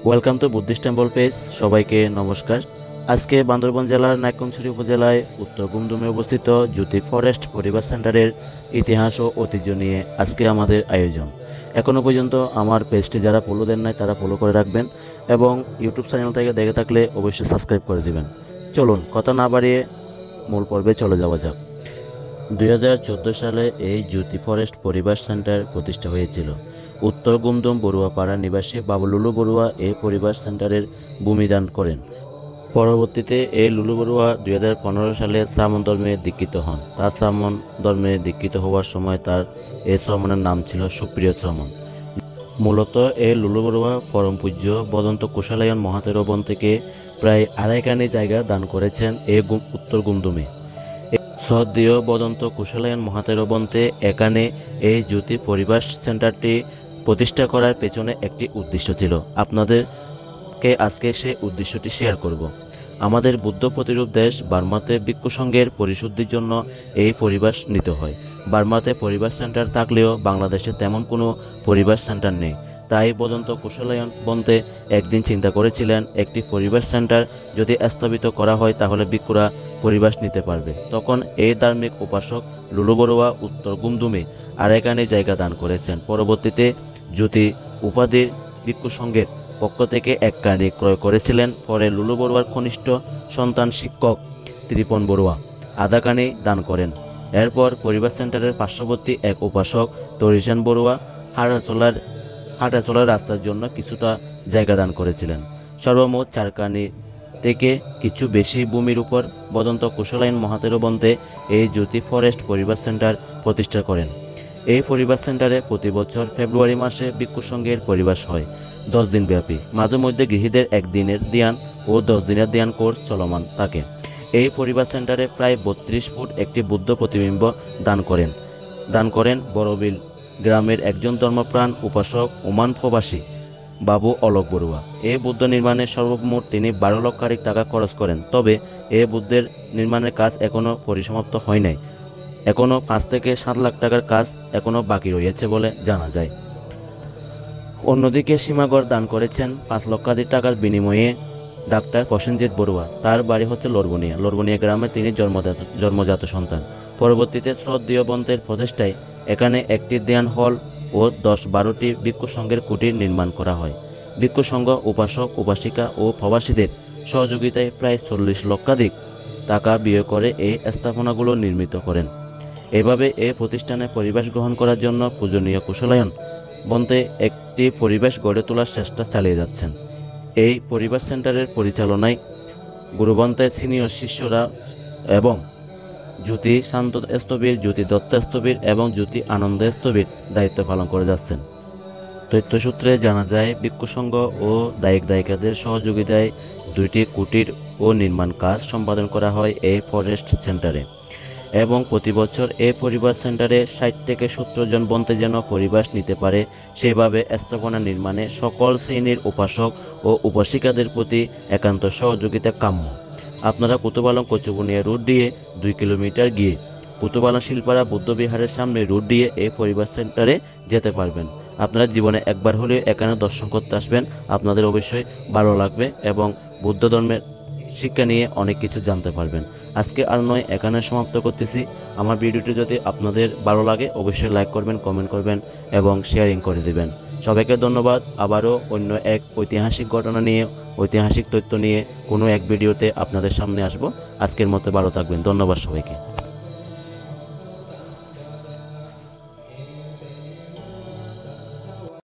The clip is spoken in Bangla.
Welcome to Buddhist temple page. সবাইকে নমস্কার। আজকে বান্দরবান জেলার নাইক্ষ্যংছড়ি উপজেলায় উত্তর গুমদুমে অবস্থিত জ্যোতি ফরেস্ট পরিবার সেন্টারের ইতিহাস ও ঐতিহ্য নিয়ে আজকে আমাদের আয়োজন। এখনও পর্যন্ত আমার পেজটি যারা ফলো দেন নাই তারা ফলো করে রাখবেন এবং ইউটিউব চ্যানেল থেকে দেখে থাকলে অবশ্যই সাবস্ক্রাইব করে দিবেন। চলুন কথা না বাড়িয়ে মূল পর্বে চলে যাওয়া যাক। 2014 সালে এই জ্যোতি ফরেস্ট পরিবার সেন্টার প্রতিষ্ঠা হয়েছিল। উত্তর গুমদুম বড়ুয়াপাড়া নিবাসী বাবুলুলু বড়ুয়া এই পরিবার সেন্টারের ভূমিদান করেন। পরবর্তীতে এই লুলু বড়ুয়া 2015 সালে শ্রামণ ধর্মে দীক্ষিত হন। তার শ্রামণ ধর্মে দীক্ষিত হওয়ার সময় তার এই শ্রমণের নাম ছিল সুপ্রিয় শ্রমণ। মূলত এই লুলু বড়ুয়া পরম পূজ্য বদন্ত কুশালায়ন মহাতের বন থেকে প্রায় 2.5 কানি জায়গা দান করেছেন এই উত্তর গুমদুমে। শ্রদ্ধেয় বদন্ত কুশালায়ন মহাতের বন্তে এখানে এই জ্যোতি পরিবার সেন্টারটি প্রতিষ্ঠা করার পেছনে একটি উদ্দেশ্য ছিল। আপনাদেরকে আজকে সেই উদ্দেশ্যটি শেয়ার করব। আমাদের বুদ্ধ প্রতিরূপ দেশ বার্মাতে ভিক্ষু সংঘের পরিশুদ্ধির জন্য এই পরিবার নিতে হয়। বার্মাতে পরিবার সেন্টার থাকলেও বাংলাদেশে তেমন কোনো পরিবার সেন্টার নেই। তাই বদন্ত কুশালায়ন বন্তে একদিন চিন্তা করেছিলেন একটি পরিবার সেন্টার যদি স্থাপিত করা হয় তাহলে ভিক্ষুরা পরিবাস নিতে পারবে। তখন এই ধার্মিক উপাসক লুলু বড়ুয়া উত্তর গুমদুমে আর এখানে জায়গা দান করেছেন। পরবর্তীতে জ্যোতি উপাধির ভিক্ষু সংঘের পক্ষ থেকে 1 কানি ক্রয় করেছিলেন। পরে লুলু বড়ুয়ার কনিষ্ঠ সন্তান শিক্ষক ত্রিপন বড়ুয়া আধা কানি দান করেন। এরপর পরিবার সেন্টারের পার্শ্ববর্তী এক উপাসক তরিশান বড়ুয়া হাঁটাচলার রাস্তার জন্য কিছুটা জায়গা দান করেছিলেন। সর্বমোট 4 কানি থেকে কিছু বেশি ভূমির উপর বদন্ত কুশালায়ন মহাতের বন্তে এই জ্যোতি ফরেস্ট পরিবার সেন্টার প্রতিষ্ঠা করেন। এই পরিবার সেন্টারে প্রতি বছর ফেব্রুয়ারি মাসে ভিক্ষু সংঘের পরিবাস হয় 10 দিন ব্যাপী। মাঝে মধ্যে গৃহীদের 1 দিনের ধ্যান ও 10 দিনের ধ্যান কোর্স চলমান থাকে। এই পরিবার সেন্টারে প্রায় 32 ফুট একটি বুদ্ধ প্রতিবিম্ব দান করেন বড়বিল গ্রামের একজন ধর্মপ্রাণ উপাসক ওমান প্রবাসী বাবু অলোক বড়ুয়া। এই বুদ্ধ নির্মাণে সর্বমোট তিনি 12 লক্ষ টাকা খরচ করেন। তবে এই বুদ্ধের নির্মাণের কাজ এখনও পরিসমাপ্ত হয় নাই। এখনও 5 থেকে 7 লাখ টাকার কাজ এখনও বাকি রয়েছে বলে জানা যায়। অন্যদিকে সীমাগড় দান করেছেন 5 লক্ষ টাকার বিনিময়ে ডাক্তার প্রসেনজিৎ বড়ুয়া। তার বাড়ি হচ্ছে লরবনিয়া গ্রামে তিনি জন্মজাত সন্তান। পরবর্তীতে শ্রদ্ধেয় বন্তের প্রচেষ্টায় এখানে একটি ধ্যান হল ও 10-12টি ভিক্ষু সংঘের কুটির নির্মাণ করা হয়। ভিক্ষু সংঘ উপাসক উপাসিকা ও প্রবাসীদের সহযোগিতায় প্রায় 40 লক্ষাধিক টাকা ব্যয় করে এই স্থাপনাগুলো নির্মিত করেন। এভাবে এই প্রতিষ্ঠানে পরিবেশ গ্রহণ করার জন্য পূজনীয় কুশালায়ন বন্তে একটি পরিবেশ গড়ে তোলার চেষ্টা চালিয়ে যাচ্ছেন। এই পরিবার সেন্টারের পরিচালনায় গুরুবন্তের সিনিয়র শিষ্যরা এবং জ্যোতি শান্ত স্থবির, জ্যোতি দত্ত স্থবির এবং জ্যোতি আনন্দ স্থবির দায়িত্ব পালন করে যাচ্ছেন। তথ্যসূত্রে জানা যায় ভিক্ষু সংঘ ও দায়িকাদের সহযোগিতায় 2টি কুটির ও নির্মাণ কাজ সম্পাদন করা হয় এই ফরেস্ট সেন্টারে এবং প্রতি বছর এই পরিবার সেন্টারে 60 থেকে 70 জন বন্তে যেন পরিবাস নিতে পারে সেভাবে স্থাপনা নির্মাণে সকল শ্রেণীর উপাসক ও উপাসিকাদের প্রতি একান্ত সহযোগিতা কাম্য। আপনারা কুতুবালং কচুবুনিয়া রুট দিয়ে 2 কিলোমিটার গিয়ে কুতুবালং শিলপাড়া বুদ্ধবিহারের সামনে রুট দিয়ে এই পরিবার সেন্টারে যেতে পারবেন। আপনারা জীবনে একবার হলেও এখানে দর্শন করতে আসবেন। আপনাদের অবশ্যই ভালো লাগবে এবং বুদ্ধ ধর্মের শিক্ষা নিয়ে অনেক কিছু জানতে পারবেন। আজকে আর নয়, এখানে সমাপ্ত করতেছি। আমার ভিডিওটি যদি আপনাদের ভালো লাগে অবশ্যই লাইক করবেন, কমেন্ট করবেন এবং শেয়ারিং করে দিবেন। সবাইকে ধন্যবাদ। আবারও অন্য এক ঐতিহাসিক ঘটনা নিয়ে, ঐতিহাসিক তথ্য নিয়ে কোনো এক ভিডিওতে আপনাদের সামনে আসব। আজকের মতো ভালো থাকবেন। ধন্যবাদ সবাইকে।